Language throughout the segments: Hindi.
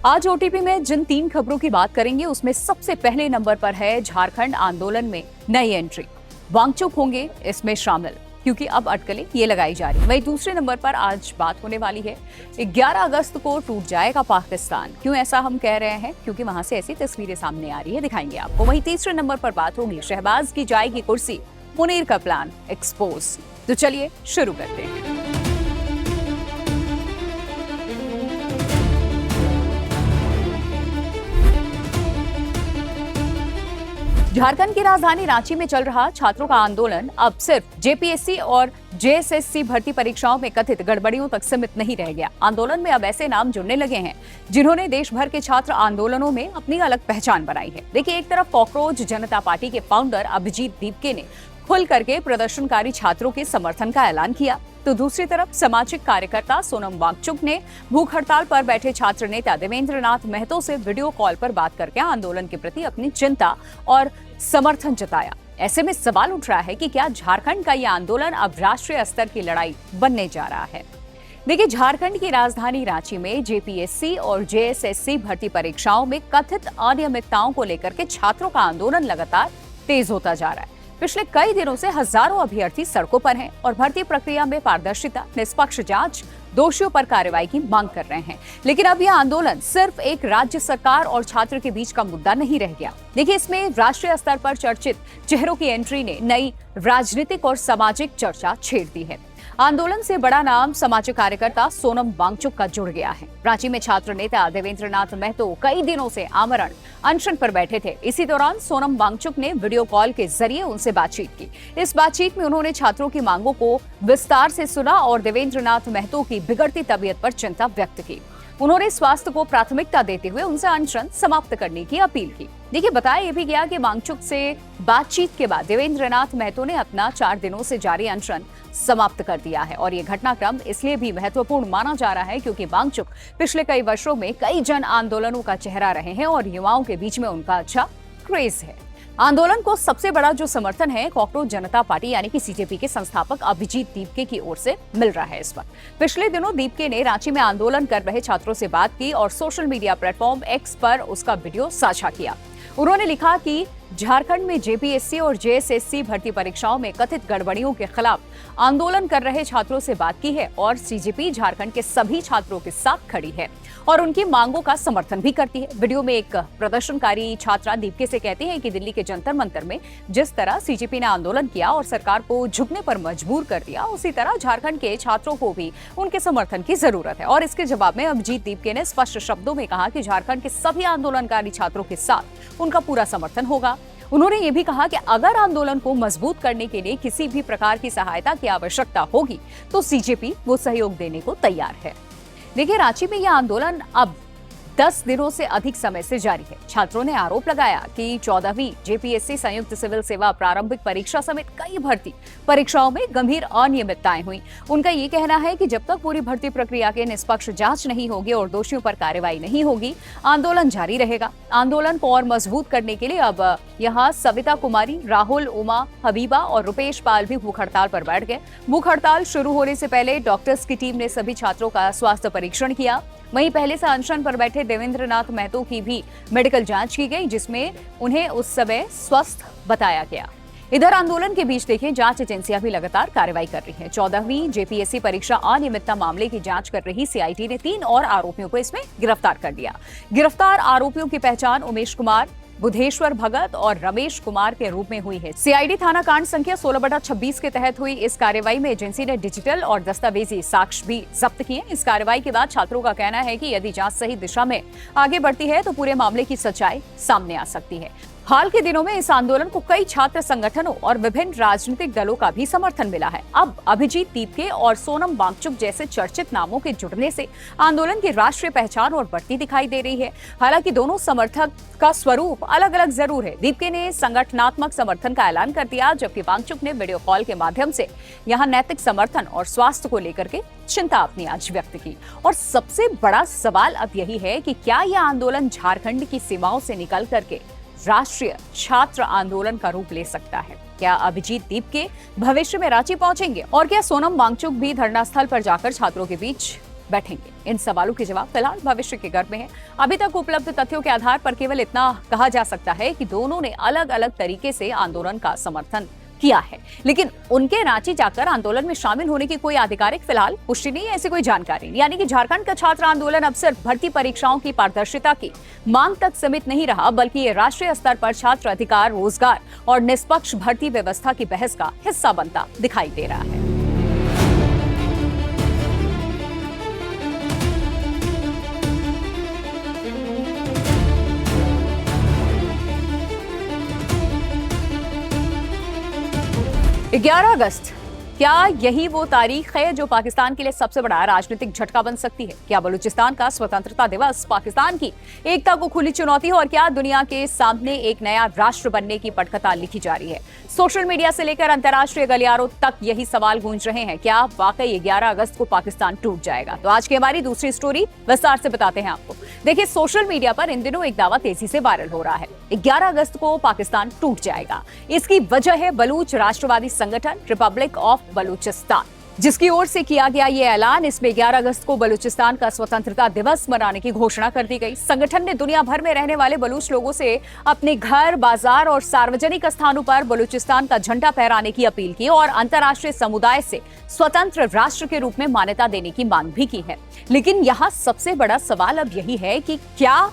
आज ओटीपी में जिन 3 खबरों की बात करेंगे उसमें सबसे पहले नंबर पर है झारखंड आंदोलन में नई एंट्री। वांगचुक होंगे इसमें शामिल क्योंकि अब अटकलें ये लगाई जा रही। वहीं दूसरे नंबर पर आज बात होने वाली है 11 अगस्त को टूट जाएगा पाकिस्तान। क्यों ऐसा हम कह रहे हैं? क्योंकि वहां से ऐसी तस्वीरें सामने आ रही है, दिखाएंगे आपको। वहीं तीसरे नंबर पर बात होगी शहबाज की जाएगी कुर्सी, मुनीर का प्लान एक्सपोज। तो चलिए शुरू करते हैं। झारखंड की राजधानी रांची में चल रहा छात्रों का आंदोलन अब सिर्फ जेपीएससी और जेएसएससी भर्ती परीक्षाओं में कथित गड़बड़ियों तक सीमित नहीं रह गया। आंदोलन में अब ऐसे नाम जुड़ने लगे हैं जिन्होंने देश भर के छात्र आंदोलनों में अपनी अलग पहचान बनाई है। देखिए, एक तरफ कॉकरोच जनता पार्टी के फाउंडर अभिजीत दीपके ने खुल करके प्रदर्शनकारी छात्रों के समर्थन का ऐलान किया, तो दूसरी तरफ सामाजिक कार्यकर्ता सोनम वांगचुक ने भूख हड़ताल पर बैठे छात्र नेता देवेंद्र नाथ महतो से वीडियो कॉल पर बात करके आंदोलन के प्रति अपनी चिंता और समर्थन जताया। ऐसे में सवाल उठ रहा है कि क्या झारखंड का यह आंदोलन अब राष्ट्रीय स्तर की लड़ाई बनने जा रहा है? देखिए, झारखंड की राजधानी रांची में जेपीएससी और जेएसएससी भर्ती परीक्षाओं में कथित अनियमितताओं को लेकर के छात्रों का आंदोलन लगातार तेज होता जा रहा है। पिछले कई दिनों से हजारों अभ्यर्थी सड़कों पर हैं और भर्ती प्रक्रिया में पारदर्शिता, निष्पक्ष जांच, दोषियों पर कार्रवाई की मांग कर रहे हैं। लेकिन अब यह आंदोलन सिर्फ एक राज्य सरकार और छात्र के बीच का मुद्दा नहीं रह गया। देखिए, इसमें राष्ट्रीय स्तर पर चर्चित चेहरों की एंट्री ने नई राजनीतिक और सामाजिक चर्चा छेड़ दी है। आंदोलन से बड़ा नाम सामाजिक कार्यकर्ता सोनम वांगचुक का जुड़ गया है। रांची में छात्र नेता देवेंद्र नाथ महतो कई दिनों से आमरण अनशन पर बैठे थे। इसी दौरान सोनम वांगचुक ने वीडियो कॉल के जरिए उनसे बातचीत की। इस बातचीत में उन्होंने छात्रों की मांगों को विस्तार से सुना और देवेंद्र नाथ महतो की बिगड़ती तबीयत पर चिंता व्यक्त की। उन्होंने स्वास्थ्य को प्राथमिकता देते हुए उनसे अनशन समाप्त करने की अपील की। देखिए, बताया यह भी गया कि वांगचुक से बातचीत के बाद देवेंद्र नाथ महतो ने अपना 4 दिनों से जारी अनशन समाप्त कर दिया है। और ये घटनाक्रम इसलिए भी महत्वपूर्ण माना जा रहा है क्योंकि वांगचुक पिछले कई वर्षों में कई जन आंदोलनों का चेहरा रहे हैं और युवाओं के बीच में उनका अच्छा क्रेज है। आंदोलन को सबसे बड़ा जो समर्थन है कॉकरोच जनता पार्टी यानी कि सीजेपी के संस्थापक अभिजीत दीपके की ओर से मिल रहा है। इस वक्त पिछले दिनों दीपके ने रांची में आंदोलन कर रहे छात्रों से बात की और सोशल मीडिया प्लेटफॉर्म एक्स पर उसका वीडियो साझा किया। उन्होंने लिखा कि झारखंड में जेपीएससी और जेएसएससी भर्ती परीक्षाओं में कथित गड़बड़ियों के खिलाफ आंदोलन कर रहे छात्रों से बात की है और सीजेपी झारखंड के सभी छात्रों के साथ खड़ी है और उनकी मांगों का समर्थन भी करती है। वीडियो में एक प्रदर्शनकारी छात्रा दीपके से कहती है कि दिल्ली के जंतर मंतर में जिस तरह सीजेपी ने आंदोलन किया और सरकार को झुकने पर मजबूर कर दिया, उसी तरह झारखंड के छात्रों को भी उनके समर्थन की जरूरत है। और इसके जवाब में अभिजीत दीपके ने स्पष्ट शब्दों में कहा कि झारखंड के सभी आंदोलनकारी छात्रों के साथ उनका पूरा समर्थन होगा। उन्होंने ये भी कहा कि अगर आंदोलन को मजबूत करने के लिए किसी भी प्रकार की सहायता की आवश्यकता होगी तो सीजेपी वो सहयोग देने को तैयार है। देखिए, रांची में यह आंदोलन अब 10 दिनों से अधिक समय से जारी है। छात्रों ने आरोप लगाया कि 14वीं जेपीएससी संयुक्त सिविल सेवा प्रारंभिक परीक्षा समेत कई भर्ती परीक्षाओं में गंभीर अनियमितताएं हुई। उनका ये कहना है कि जब तक पूरी भर्ती प्रक्रिया के निष्पक्ष जांच नहीं होगी और दोषियों पर कार्रवाई नहीं होगी, आंदोलन जारी रहेगा। आंदोलन को और मजबूत करने के लिए अब यहाँ सविता कुमारी, राहुल, उमा, हबीबा और रुपेश पाल भी भूख हड़ताल पर बैठ गए। भूख हड़ताल शुरू होने से पहले डॉक्टर्स की टीम ने सभी छात्रों का स्वास्थ्य परीक्षण किया। वहीं पहले से अनशन पर बैठे देवेंद्र नाथ महतो की भी मेडिकल जांच की गई, जिसमें उन्हें उस समय स्वस्थ बताया गया। इधर आंदोलन के बीच देखिए, जांच एजेंसियां भी लगातार कार्रवाई कर रही हैं। 14वीं जेपीएससी परीक्षा अनियमितता मामले की जांच कर रही सीआईडी ने 3 और आरोपियों को इसमें गिरफ्तार कर लिया। गिरफ्तार आरोपियों की पहचान उमेश कुमार, बुधेश्वर भगत और रमेश कुमार के रूप में हुई है। सीआईडी थाना कांड संख्या 16/26 के तहत हुई इस कार्रवाई में एजेंसी ने डिजिटल और दस्तावेजी साक्ष्य भी जब्त किए। इस कार्रवाई के बाद छात्रों का कहना है कि यदि जांच सही दिशा में आगे बढ़ती है तो पूरे मामले की सच्चाई सामने आ सकती है। हाल के दिनों में इस आंदोलन को कई छात्र संगठनों और विभिन्न राजनीतिक दलों का भी समर्थन मिला है। अब अभिजीत दीपके और सोनम वांगचुक जैसे चर्चित नामों के जुड़ने से आंदोलन की राष्ट्रीय पहचान और बढ़ती दिखाई दे रही है। हालांकि दोनों समर्थक का स्वरूप अलग अलग जरूर है। दीपके ने संगठनात्मक समर्थन का ऐलान कर दिया, जबकि वांगचुक ने वीडियो कॉल के माध्यम से यहाँ नैतिक समर्थन और स्वास्थ्य को लेकर के चिंता अपनी आज व्यक्त की। और सबसे बड़ा सवाल अब यही है कि क्या यह आंदोलन झारखंड की सीमाओं से निकल करके राष्ट्रीय छात्र आंदोलन का रूप ले सकता है? क्या अभिजीत दीपके भविष्य में रांची पहुंचेंगे और क्या सोनम वांगचुक भी धरना स्थल पर जाकर छात्रों के बीच बैठेंगे? इन सवालों के जवाब फिलहाल भविष्य के गर्भ में है। अभी तक उपलब्ध तथ्यों के आधार पर केवल इतना कहा जा सकता है कि दोनों ने अलग अलग तरीके से आंदोलन का समर्थन किया है, लेकिन उनके रांची जाकर आंदोलन में शामिल होने की कोई आधिकारिक फिलहाल पुष्टि नहीं है, ऐसी कोई जानकारी नहीं। यानी कि झारखंड का छात्र आंदोलन अब सिर्फ भर्ती परीक्षाओं की पारदर्शिता की मांग तक सीमित नहीं रहा, बल्कि ये राष्ट्रीय स्तर पर छात्र अधिकार, रोजगार और निष्पक्ष भर्ती व्यवस्था की बहस का हिस्सा बनता दिखाई दे रहा है। 11 अगस्त, क्या यही वो तारीख है जो पाकिस्तान के लिए सबसे बड़ा राजनीतिक झटका बन सकती है? क्या बलूचिस्तान का स्वतंत्रता दिवस पाकिस्तान की एकता को खुली चुनौती है और क्या दुनिया के सामने एक नया राष्ट्र बनने की पटकथा लिखी जा रही है? सोशल मीडिया से लेकर अंतर्राष्ट्रीय गलियारों तक यही सवाल गूंज रहे हैं। क्या वाकई 11 अगस्त को पाकिस्तान टूट जाएगा? तो आज की हमारी दूसरी स्टोरी विस्तार से बताते हैं आपको। देखिए, सोशल मीडिया पर इन दिनों एक दावा तेजी से वायरल हो रहा है, 11 अगस्त को पाकिस्तान टूट जाएगा। इसकी वजह है बलूच राष्ट्रवादी संगठन रिपब्लिक ऑफ बलूचिस्तान, जिसकी ओर से किया गया ये ऐलान। इसमें 11 अगस्त को बलूचिस्तान का स्वतंत्रता दिवस मनाने की घोषणा कर दी गई। संगठन ने दुनिया भर में रहने वाले बलूच लोगों से अपने घर, बाजार और सार्वजनिक स्थानों पर बलूचिस्तान का झंडा फहराने की अपील की और अंतर्राष्ट्रीय समुदाय से स्वतंत्र राष्ट्र के रूप में मान्यता देने की मांग भी की है। लेकिन यहाँ सबसे बड़ा सवाल अब यही है कि क्या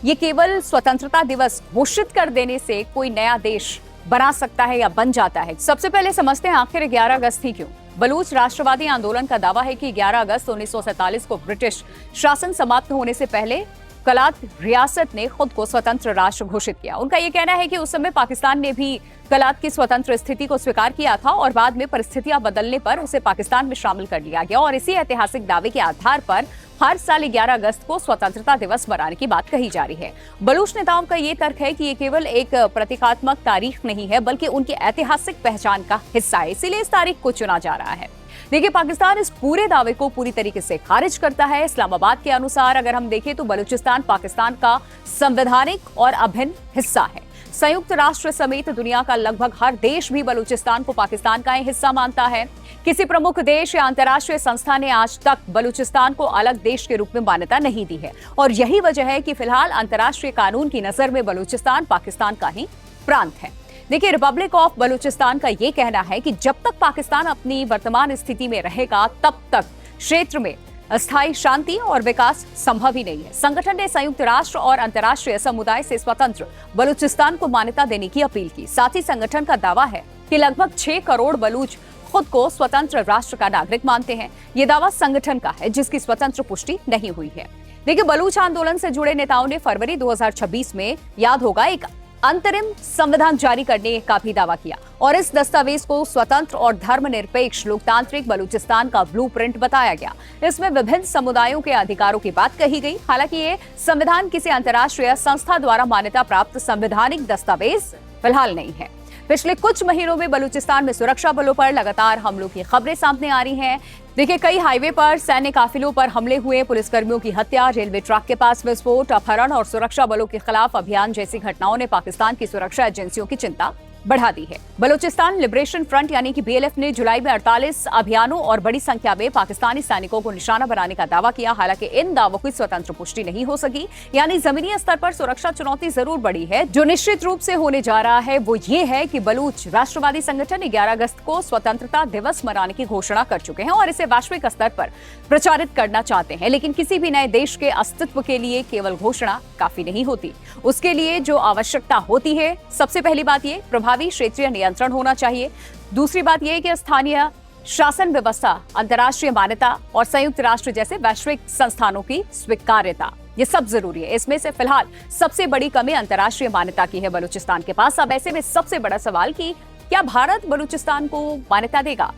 ये केवल स्वतंत्रता दिवस घोषित कर देने से कोई नया देश बना सकता है या बन जाता है? सबसे पहले समझते हैं आखिर 11 अगस्त ही क्यों। बलूच राष्ट्रवादी आंदोलन का दावा है कि 11 अगस्त 1947 को ब्रिटिश शासन समाप्त होने से पहले कलात रियासत ने खुद को स्वतंत्र राष्ट्र घोषित किया। उनका यह कहना है कि उस समय पाकिस्तान ने भी कलात की स्वतंत्र स्थिति को स्वीकार किया था और बाद में परिस्थितियां बदलने पर उसे पाकिस्तान में शामिल कर लिया गया और इसी ऐतिहासिक दावे के आधार पर हर साल 11 अगस्त को स्वतंत्रता दिवस मनाने की बात कही जा रही है। बलूच नेताओं का ये तर्क है कि ये केवल एक प्रतीकात्मक तारीख नहीं है, बल्कि उनकी ऐतिहासिक पहचान का हिस्सा है, इसीलिए इस तारीख को चुना जा रहा है। देखिए, पाकिस्तान इस पूरे दावे को पूरी तरीके से खारिज करता है। इस्लामाबाद के अनुसार अगर हम देखें तो बलूचिस्तान पाकिस्तान का संवैधानिक और अभिन्न हिस्सा है। संयुक्त राष्ट्र समेत दुनिया का लगभग हर देश भी बलूचिस्तान को पाकिस्तान का हिस्सा मानता है। किसी प्रमुख देश या अंतर्राष्ट्रीय संस्था ने आज तक बलूचिस्तान को अलग देश के रूप में मान्यता नहीं दी है और यही वजह है कि फिलहाल अंतर्राष्ट्रीय कानून की नजर में बलूचिस्तान पाकिस्तान का ही प्रांत है। देखिए, रिपब्लिक ऑफ बलूचिस्तान का ये कहना है कि जब तक पाकिस्तान अपनी वर्तमान स्थिति में रहेगा तब तक क्षेत्र में अस्थायी शांति और विकास संभव ही नहीं है। संगठन ने संयुक्त राष्ट्र और अंतर्राष्ट्रीय समुदाय से स्वतंत्र बलूचिस्तान को मान्यता देने की अपील की। साथ ही संगठन का दावा है कि लगभग 6 करोड़ बलूच खुद को स्वतंत्र राष्ट्र का नागरिक मानते हैं। ये दावा संगठन का है, जिसकी स्वतंत्र पुष्टि नहीं हुई है। देखिए, बलूच आंदोलन से जुड़े नेताओं ने फरवरी 2026 में, याद होगा, एक अंतरिम संविधान जारी करने का भी दावा किया और इस दस्तावेज को स्वतंत्र और धर्मनिरपेक्ष लोकतांत्रिक बलूचिस्तान का ब्लूप्रिंट बताया गया। इसमें विभिन्न समुदायों के अधिकारों की बात कही गई। हालांकि ये संविधान किसी अंतर्राष्ट्रीय संस्था द्वारा मान्यता प्राप्त संवैधानिक दस्तावेज फिलहाल नहीं है। पिछले कुछ महीनों में बलूचिस्तान में सुरक्षा बलों पर लगातार हमलों की खबरें सामने आ रही हैं। देखिए, कई हाईवे पर सैन्य काफिलों पर हमले हुए, पुलिसकर्मियों की हत्या, रेलवे ट्रैक के पास विस्फोट, अपहरण और सुरक्षा बलों के खिलाफ अभियान जैसी घटनाओं ने पाकिस्तान की सुरक्षा एजेंसियों की चिंता बढ़ा दी है। बलूचिस्तान लिबरेशन फ्रंट यानी कि BLF ने जुलाई में 48 अभियानों और बड़ी संख्या में पाकिस्तानी सैनिकों को निशाना बनाने का दावा किया। हालांकि इन दावों की स्वतंत्र पुष्टि नहीं हो सकी, यानी जमीनी स्तर पर सुरक्षा चुनौती जरूर बढ़ी है। जो निश्चित रूप से होने जा रहा है वो ये है कि बलूच राष्ट्रवादी संगठन 11 अगस्त को स्वतंत्रता दिवस मनाने की घोषणा कर चुके हैं और इसे वैश्विक स्तर पर प्रचारित करना चाहते हैं। लेकिन किसी भी नए देश के अस्तित्व के लिए केवल घोषणा काफी नहीं होती। उसके लिए जो आवश्यकता होती है, सबसे पहली बात ये, प्रभावी क्षेत्रीय नियंत्रण होना चाहिए। दूसरी बात यह कि स्थानीय शासन व्यवस्था, अंतर्राष्ट्रीय मान्यता और संयुक्त राष्ट्र जैसे वैश्विक संस्थानों की स्वीकार्यता, ये सब जरूरी है। इसमें से फिलहाल सबसे बड़ी कमी अंतर्राष्ट्रीय मान्यता की है बलूचिस्तान के पास। अब ऐसे में सबसे बड़ा सवाल कि क्या भारत बलूचिस्तान को मान्यता देगा?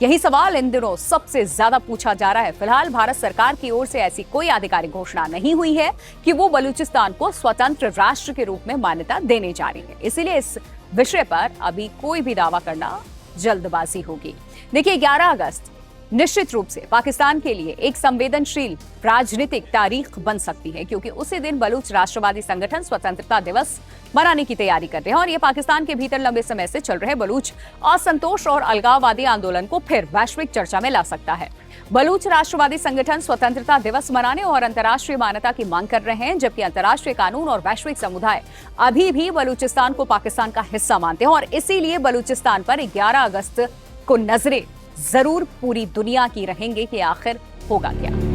यही सवाल इन दिनों सबसे ज्यादा पूछा जा रहा है। फिलहाल भारत सरकार की ओर से ऐसी कोई आधिकारिक घोषणा नहीं हुई है कि वो बलूचिस्तान को स्वतंत्र राष्ट्र के रूप में मान्यता देने जा रही है। इसीलिए इस विषय पर अभी कोई भी दावा करना जल्दबाजी होगी। देखिए, 11 अगस्त निश्चित रूप से पाकिस्तान के लिए एक संवेदनशील राजनीतिक तारीख बन सकती है, क्योंकि उसी दिन बलूच राष्ट्रवादी संगठन स्वतंत्रता दिवस मनाने की तैयारी कर रहे हैं और ये पाकिस्तान के भीतर लंबे समय से चल रहे बलूच असंतोष और अलगाववादी आंदोलन को फिर वैश्विक चर्चा में ला सकता है। बलूच राष्ट्रवादी संगठन स्वतंत्रता दिवस मनाने और अंतर्राष्ट्रीय मान्यता की मांग कर रहे हैं, जबकि अंतर्राष्ट्रीय कानून और वैश्विक समुदाय अभी भी बलूचिस्तान को पाकिस्तान का हिस्सा मानते हैं और इसीलिए बलूचिस्तान पर 11 अगस्त को नजरें जरूर पूरी दुनिया की रहेंगे कि आखिर होगा क्या।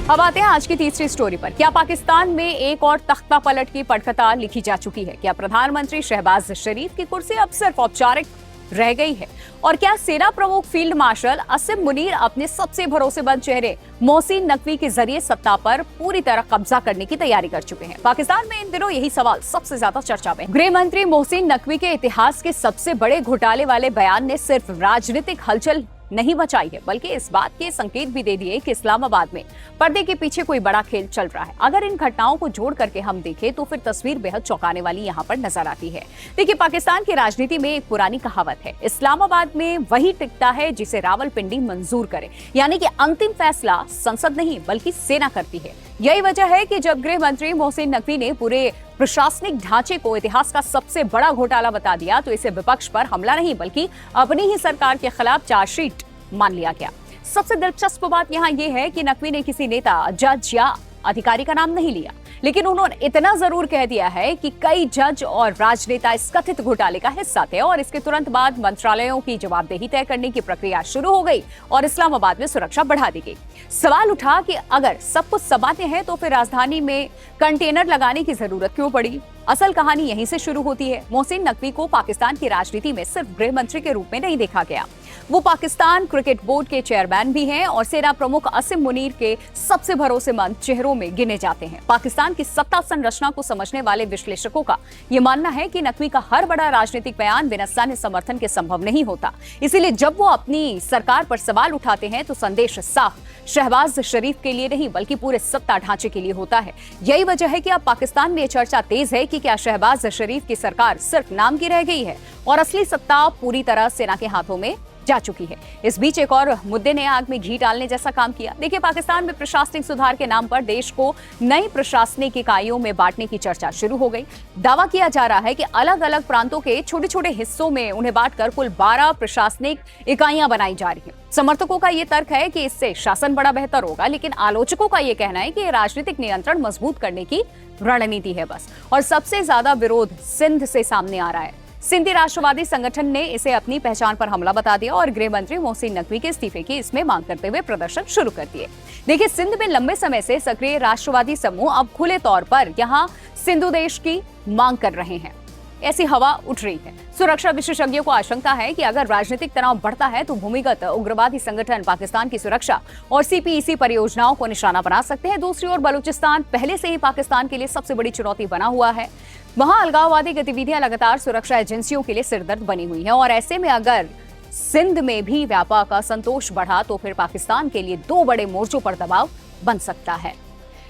अब आते हैं आज की तीसरी स्टोरी पर। क्या पाकिस्तान में एक और तख्ता पलट की पटकथा लिखी जा चुकी है? क्या प्रधानमंत्री शहबाज शरीफ की कुर्सी अब सिर्फ औपचारिक रह गई है? और क्या सेना प्रमुख फील्ड मार्शल असिम मुनीर अपने सबसे भरोसेमंद चेहरे मोहसिन नकवी के जरिए सत्ता पर पूरी तरह कब्जा करने की तैयारी कर चुके हैं? पाकिस्तान में इन दिनों यही सवाल सबसे ज्यादा चर्चा में। गृह मंत्री मोहसिन नकवी के इतिहास के सबसे बड़े घोटाले वाले बयान ने सिर्फ राजनीतिक हलचल नहीं मचाई है, बल्कि इस बात के संकेत भी दे दिए कि इस्लामाबाद में पर्दे के पीछे कोई बड़ा खेल चल रहा है। अगर इन घटनाओं को जोड़ करके हम देखें तो फिर तस्वीर बेहद चौंकाने वाली यहाँ पर नजर आती है। देखिए, पाकिस्तान की राजनीति में एक पुरानी कहावत है, इस्लामाबाद में वही टिकता है जिसे रावलपिंडी मंजूर करे, यानी कि अंतिम फैसला संसद नहीं बल्कि सेना करती है। यही वजह है कि जब गृह मंत्री मोहसिन नकवी ने पूरे प्रशासनिक ढांचे को इतिहास का सबसे बड़ा घोटाला बता दिया तो इसे विपक्ष पर हमला नहीं बल्कि अपनी ही सरकार के खिलाफ चार्जशीट मान लिया गया। सबसे दिलचस्प बात यहाँ ये है कि नकवी ने किसी नेता, जज या अधिकारी का नाम नहीं लिया, लेकिन उन्होंने इतना जरूर कह दिया है कि कई जज और राजनेता इस कथित घोटाले का हिस्सा थे और इसके तुरंत बाद मंत्रालयों की जवाबदेही तय करने की प्रक्रिया शुरू हो गई और इस्लामाबाद में सुरक्षा बढ़ा दी गई। सवाल उठा कि अगर सब कुछ सामान्य है तो फिर राजधानी में कंटेनर लगाने की जरूरत क्यों पड़ी? असल कहानी यहीं से शुरू होती है। मोहसिन नकवी को पाकिस्तान की राजनीति में सिर्फ गृह मंत्री के रूप में नहीं देखा गया, वो पाकिस्तान क्रिकेट बोर्ड के चेयरमैन भी हैं और सेना प्रमुख असिम मुनीर के सबसे भरोसेमंद चेहरों में गिने जाते हैं। पाकिस्तान की सत्ता संरचना को समझने वाले विश्लेषकों का यह मानना है कि नकवी का हर बड़ा राजनीतिक बयान बिना सैन्य समर्थन के संभव नहीं होता। इसीलिए जब वो अपनी सरकार पर सवाल उठाते हैं तो संदेश साफ शहबाज शरीफ के लिए नहीं बल्कि पूरे सत्ता ढांचे के लिए होता है। यही वजह है कि अब पाकिस्तान में चर्चा तेज है कि क्या शहबाज शरीफ की सरकार सिर्फ नाम की रह गई है और असली सत्ता पूरी तरह सेना के हाथों में जा चुकी है। इस बीच एक और मुद्दे ने आग में घी डालने जैसा काम किया। देखिए, पाकिस्तान में प्रशासनिक सुधार के नाम पर देश को नई प्रशासनिक इकाइयों में बांटने की चर्चा शुरू हो गई। दावा किया जा रहा है कि अलग अलग प्रांतों के छोटे छोटे हिस्सों में उन्हें बांटकर कुल 12 प्रशासनिक इकाइयां बनाई जा रही हैं। समर्थकों का यह तर्क है कि इससे शासन बड़ा बेहतर होगा, लेकिन आलोचकों का यह कहना है कि राजनीतिक नियंत्रण मजबूत करने की रणनीति है बस। और सबसे ज्यादा विरोध सिंध से सामने आ रहा है। सिंधी राष्ट्रवादी संगठन ने इसे अपनी पहचान पर हमला बता दिया और गृह मंत्री मोहसिन नकवी के इस्तीफे की इसमें मांग करते हुए प्रदर्शन शुरू कर दिए। देखिए, सिंध में लंबे समय से सक्रिय राष्ट्रवादी समूह अब खुले तौर पर यहां सिंधु देश की मांग कर रहे हैं। ऐसी हवा उठ रही है। सुरक्षा विशेषज्ञों को आशंका है कि अगर राजनीतिक तनाव बढ़ता है तो भूमिगत उग्रवादी संगठन पाकिस्तान की सुरक्षा और सीपीईसी परियोजनाओं को निशाना बना सकते हैं। दूसरी ओर बलूचिस्तान पहले से ही पाकिस्तान के लिए सबसे बड़ी चुनौती बना हुआ है। वहां अलगाववादी गतिविधियां लगातार सुरक्षा एजेंसियों के लिए सिरदर्द बनी हुई हैं और ऐसे में अगर सिंध में भी व्यापक असंतोष बढ़ा तो फिर पाकिस्तान के लिए 2 बड़े मोर्चों पर दबाव बन सकता है।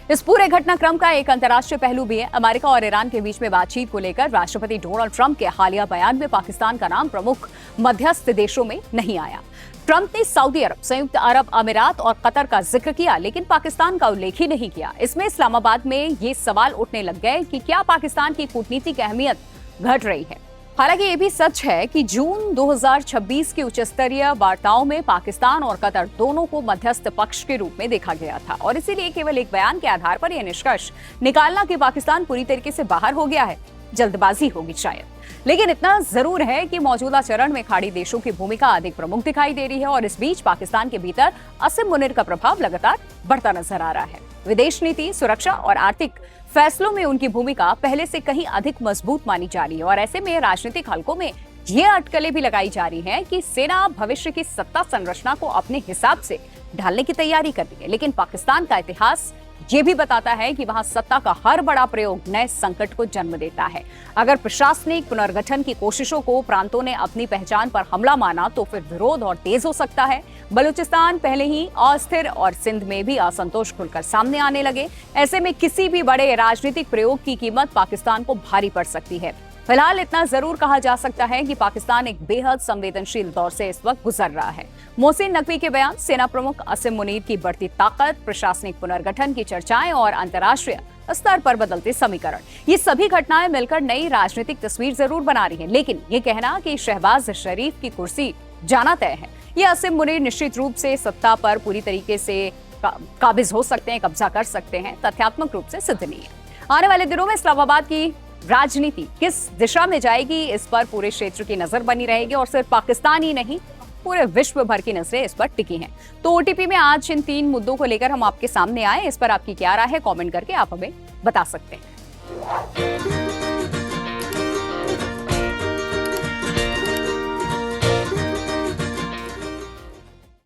इस पूरे घटनाक्रम का एक अंतर्राष्ट्रीय पहलू भी है। अमेरिका और ईरान के बीच में बातचीत को लेकर राष्ट्रपति डोनाल्ड ट्रंप के हालिया बयान में पाकिस्तान का नाम प्रमुख मध्यस्थ देशों में नहीं आया। ट्रंप ने सऊदी अरब, संयुक्त अरब अमीरात और कतर का जिक्र किया, लेकिन पाकिस्तान का उल्लेख ही नहीं किया। इसमें इस्लामाबाद में ये सवाल उठने लग गए कि क्या पाकिस्तान की कूटनीतिक अहमियत घट रही है। हालांकि ये भी सच है कि जून 2026 की उच्च स्तरीय वार्ताओं में पाकिस्तान और कतर दोनों को मध्यस्थ पक्ष के रूप में देखा गया था और इसीलिए केवल एक बयान के आधार पर यह निष्कर्ष निकालना कि पाकिस्तान पूरी तरीके से बाहर हो गया है जल्दबाजी होगी शायद। लेकिन इतना जरूर है कि मौजूदा चरण में खाड़ी देशों की भूमिका अधिक प्रमुख दिखाई दे रही है और इस बीच पाकिस्तान के भीतर असिम मुनीर का प्रभाव लगातार बढ़ता नजर आ रहा है। विदेश नीति, सुरक्षा और आर्थिक फैसलों में उनकी भूमिका पहले से कहीं अधिक मजबूत मानी जा रही है और ऐसे में राजनीतिक हलकों में ये अटकलें भी लगाई जा रही हैं कि सेना भविष्य की सत्ता संरचना को अपने हिसाब से ढालने की तैयारी कर रही है। लेकिन पाकिस्तान का इतिहास ये भी बताता है कि वहां सत्ता का हर बड़ा प्रयोग नए संकट को जन्म देता है। अगर प्रशासनिक पुनर्गठन की कोशिशों को प्रांतों ने अपनी पहचान पर हमला माना तो फिर विरोध और तेज हो सकता है। बलूचिस्तान पहले ही अस्थिर और सिंध में भी असंतोष खुलकर सामने आने लगे। ऐसे में किसी भी बड़े राजनीतिक प्रयोग की कीमत पाकिस्तान को भारी पड़ सकती है। फिलहाल इतना जरूर कहा जा सकता है कि पाकिस्तान एक बेहद संवेदनशील दौर से इस वक्त गुजर रहा है। मोहसिन नकवी के बयान, सेना प्रमुख असीम मुनीर की बढ़ती ताकत, प्रशासनिक पुनर्गठन की चर्चाएं और अंतर्राष्ट्रीय स्तर पर बदलते समीकरण, ये सभी घटनाएं मिलकर नई राजनीतिक तस्वीर जरूर बना रही है। लेकिन ये कहना कि शहबाज शरीफ की कुर्सी जाना तय है, ये असीम मुनीर निश्चित रूप से सत्ता पर पूरी तरीके से काबिज हो सकते हैं, कब्जा कर सकते हैं, तथ्यात्मक रूप से सिद्ध नहीं है। आने वाले दिनों में इस्लामाबाद की राजनीति किस दिशा में जाएगी, इस पर पूरे क्षेत्र की नजर बनी रहेगी और सिर्फ पाकिस्तान ही नहीं, पूरे विश्व भर की नजरें इस पर टिकी हैं। तो ओटीपी में आज इन 3 मुद्दों को लेकर हम आपके सामने आए, इस पर आपकी क्या राय है, कमेंट करके आप हमें बता सकते हैं।